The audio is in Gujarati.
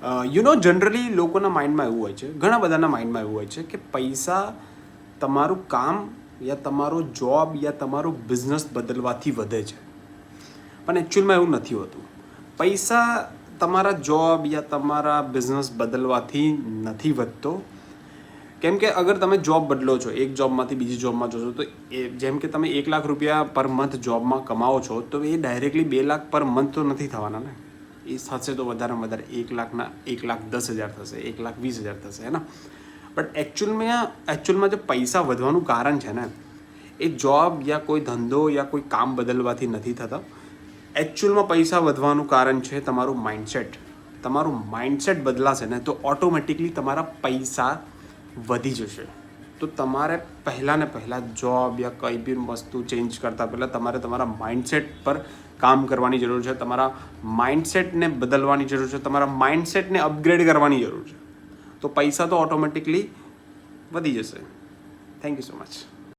જનરલી લોકોના માઇન્ડમાં એવું હોય છે, ઘણા બધાના માઇન્ડમાં એવું હોય છે કે પૈસા તમારું કામ યા તમારો જોબ યા તમારો બિઝનેસ બદલવાથી વધે છે, પણ એકચ્યુઅલમાં એવું નથી હોતું. પૈસા તમારા જોબ યા તમારા બિઝનેસ બદલવાથી નથી વધતો. કેમ કે અગર તમે જોબ બદલો છો, એક જોબમાંથી બીજી જોબમાં જશો, તો જેમ કે તમે 1 લાખ રૂપિયા પર મંથ જોબમાં કમાવો છો, તો એ ડાયરેક્ટલી 2 લાખ પર મંથ તો નથી થવાના ને. એ થશે તો વધારેમાં વધારે 1,10,000 થશે, 1,20,000 થશે, હે ને. બટ એકચ્યુઅલમાં જે પૈસા વધવાનું કારણ છે ને, એ જોબ યા કોઈ ધંધો યા કોઈ કામ બદલવાથી નથી થતા. એકચ્યુઅલમાં પૈસા વધવાનું કારણ છે તમારું માઇન્ડસેટ. તમારું માઇન્ડસેટ બદલાશે ને તો ઓટોમેટિકલી તમારા પૈસા વધી જશે. તો તમારે પહેલાં જોબ યા કંઈ બી વસ્તુ ચેન્જ કરતાં પહેલાં તમારે તમારા માઇન્ડસેટ પર કામ કરવાની જરૂર છે. તમારા માઇન્ડસેટને બદલવાની જરૂર છે. તમારા માઇન્ડસેટને અપગ્રેડ કરવાની જરૂર છે. તો પૈસા તો ઓટોમેટિકલી વધી જશે. Thank you so much.